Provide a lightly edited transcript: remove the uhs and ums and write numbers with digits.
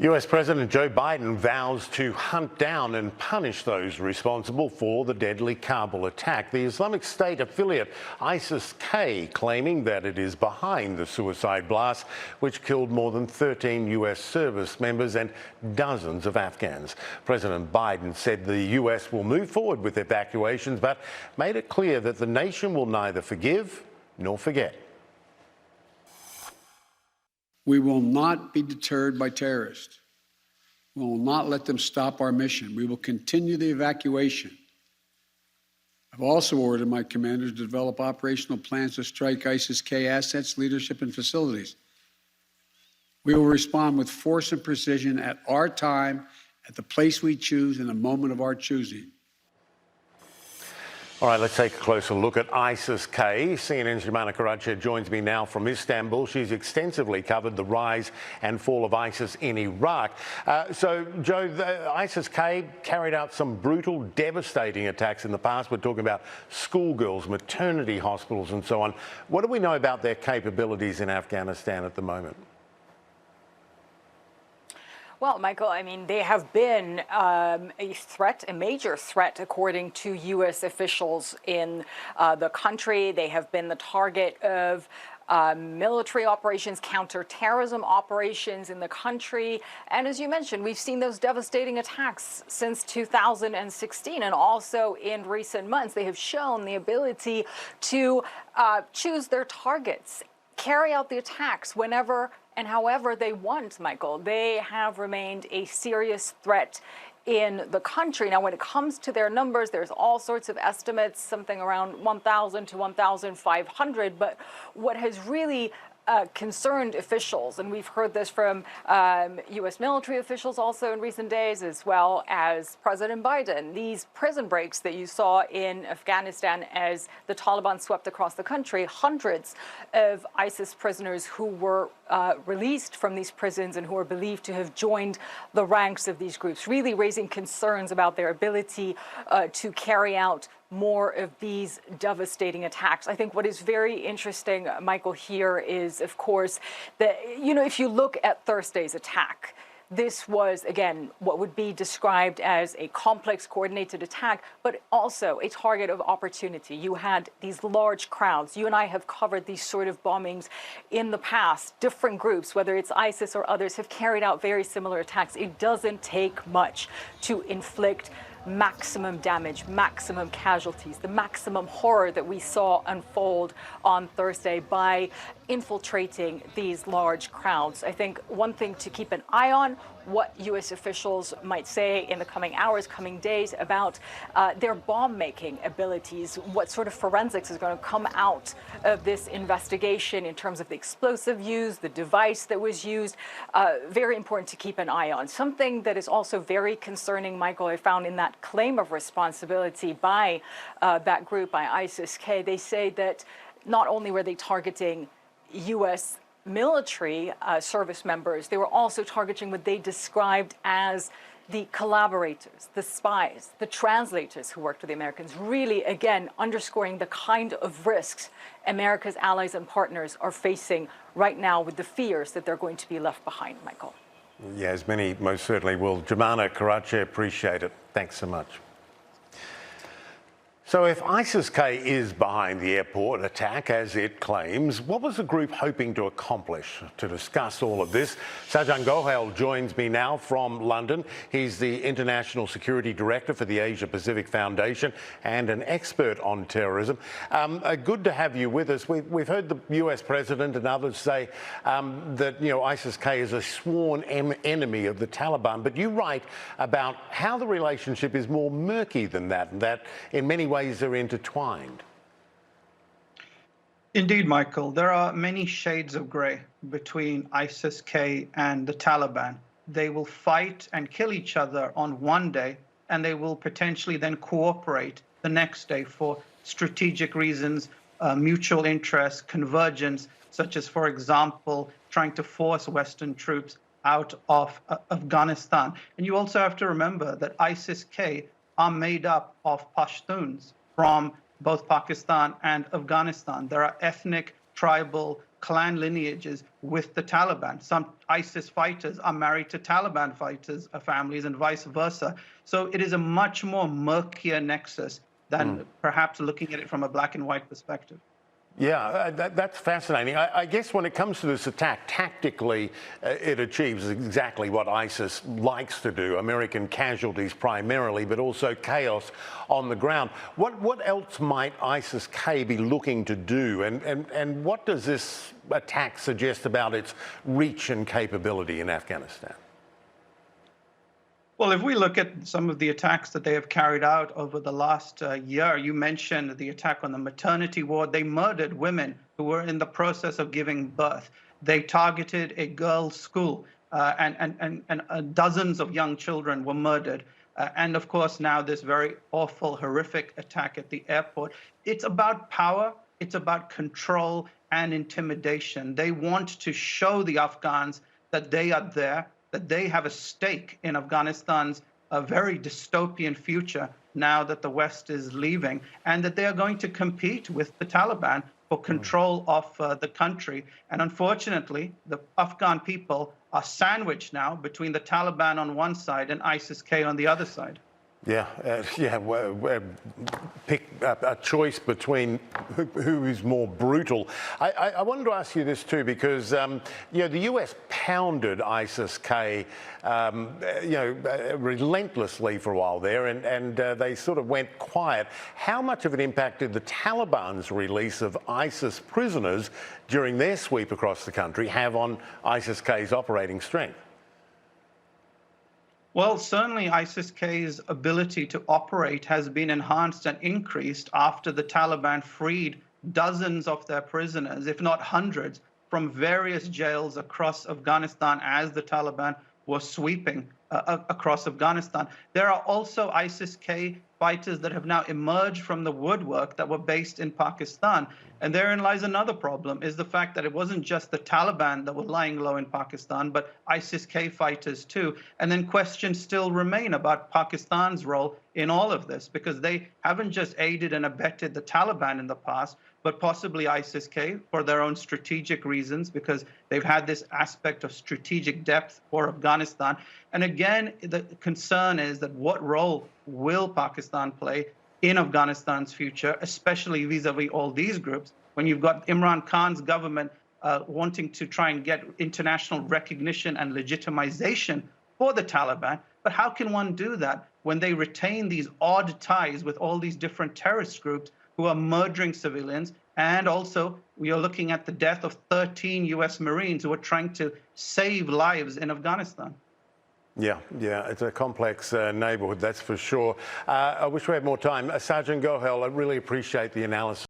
US President Joe Biden vows to hunt down and punish those responsible for the deadly Kabul attack. The Islamic State affiliate ISIS-K claiming that it is behind the suicide blast, which killed more than 13 US service members and dozens of Afghans. President Biden said the US will move forward with evacuations, but made it clear that the nation will neither forgive nor forget. We will not be deterred by terrorists. We will not let them stop our mission. We will continue the evacuation. I've also ordered my commanders to develop operational plans to strike ISIS-K assets, leadership, and facilities. We will respond with force and precision at our time, at the place we choose, in the moment of our choosing. All right, let's take a closer look at ISIS-K. CNN's Jumana Karachi joins me now from Istanbul. She's extensively covered the rise and fall of ISIS in Iraq. So, Joe, ISIS-K carried out some brutal, devastating attacks in the past. We're talking about schoolgirls, maternity hospitals and so on. What do we know about their capabilities in Afghanistan at the moment? Well, Michael, I mean, they have been a threat, a major threat, according to U.S. officials in the country. They have been the target of military operations, counterterrorism operations in the country. And as you mentioned, we've seen those devastating attacks since 2016. And also in recent months, they have shown the ability to choose their targets, carry out the attacks whenever and however they want, Michael. They have remained a serious threat in the country. Now, when it comes to their numbers, there's all sorts of estimates, something around 1,000 to 1,500. But what has really concerned officials, and we've heard this from U.S. military officials also in recent days, as well as President Biden, these prison breaks that you saw in Afghanistan as the Taliban swept across the country, hundreds of ISIS prisoners who were released from these prisons and who are believed to have joined the ranks of these groups, really raising concerns about their ability to carry out more of these devastating attacks. I think what is very interesting, Michael, here is, of course, that, you know, if you look at Thursday's attack, this was, again, what would be described as a complex, coordinated attack, but also a target of opportunity. You had these large crowds. You and I have covered these sort of bombings in the past. Different groups, whether it's ISIS or others, have carried out very similar attacks. It doesn't take much to inflict maximum damage, maximum casualties, the maximum horror that we saw unfold on Thursday by infiltrating these large crowds. I think one thing to keep an eye on, what U.S. officials might say in the coming hours, coming days about their bomb-making abilities, what sort of forensics is going to come out of this investigation in terms of the explosive used, the device that was used. Very important to keep an eye on. Something that is also very concerning, Michael, I found in that claim of responsibility by that group, by ISIS-K. They say that not only were they targeting U.S. military service members, they were also targeting what they described as the collaborators, the spies, the translators who worked with the Americans, really, again, underscoring the kind of risks America's allies and partners are facing right now with the fears that they're going to be left behind, Michael. Yeah, as many most certainly will. Jumana Karachi, appreciate it. Thanks so much. So if ISIS-K is behind the airport attack, as it claims, what was the group hoping to accomplish? To discuss all of this, Sajan Gohel joins me now from London. He's the International Security Director for the Asia Pacific Foundation and an expert on terrorism. Good to have you with us. We've heard the US President and others say that, you know, ISIS-K is a sworn enemy of the Taliban, but you write about how the relationship is more murky than that, and that in many ways they're intertwined. Indeed, Michael. There are many shades of grey between ISIS-K and the Taliban. They will fight and kill each other on one day, and they will potentially then cooperate the next day for strategic reasons, mutual interest, convergence, such as, for example, trying to force Western troops out of Afghanistan. And you also have to remember that ISIS-K are made up of Pashtuns from both Pakistan and Afghanistan. There are ethnic, tribal clan lineages with the Taliban. Some ISIS fighters are married to Taliban fighters' families and vice versa. So it is a much more murkier nexus than perhaps looking at it from a black and white perspective. Yeah, that's fascinating. I guess when it comes to this attack, tactically, it achieves exactly what ISIS likes to do, American casualties primarily, but also chaos on the ground. What else might ISIS-K be looking to do, and what does this attack suggest about its reach and capability in Afghanistan? Well, if we look at some of the attacks that they have carried out over the last year, you mentioned the attack on the maternity ward. They murdered women who were in the process of giving birth. They targeted a girls' school, and dozens of young children were murdered. And of course, now this very awful, horrific attack at the airport. It's about power, it's about control and intimidation. They want to show the Afghans that they are there, that they have a stake in Afghanistan's very dystopian future now that the West is leaving, and that they are going to compete with the Taliban for control of the country. And unfortunately, the Afghan people are sandwiched now between the Taliban on one side and ISIS-K on the other side. Yeah, pick a choice between who is more brutal. I wanted to ask you this too, because the US pounded ISIS-K, relentlessly for a while there, and they sort of went quiet. How much of an impact did the Taliban's release of ISIS prisoners during their sweep across the country have on ISIS-K's operating strength? Well, certainly ISIS-K's ability to operate has been enhanced and increased after the Taliban freed dozens of their prisoners, if not hundreds, from various jails across Afghanistan as the Taliban was sweeping across Afghanistan. There are also ISIS-K fighters that have now emerged from the woodwork that were based in Pakistan. And therein lies another problem, is the fact that it wasn't just the Taliban that were lying low in Pakistan, but ISIS-K fighters too. And then questions still remain about Pakistan's role in all of this, because they haven't just aided and abetted the Taliban in the past, but possibly ISIS-K for their own strategic reasons, because they've had this aspect of strategic depth for Afghanistan. And again, the concern is that what role will Pakistan play in Afghanistan's future, especially vis-a-vis all these groups, when you've got Imran Khan's government wanting to try and get international recognition and legitimization for the Taliban. But how can one do that when they retain these odd ties with all these different terrorist groups who are murdering civilians? And also, we are looking at the death of 13 US Marines who are trying to save lives in Afghanistan. Yeah, it's a complex neighbourhood, that's for sure. I wish we had more time. Sergeant Gohel, I really appreciate the analysis.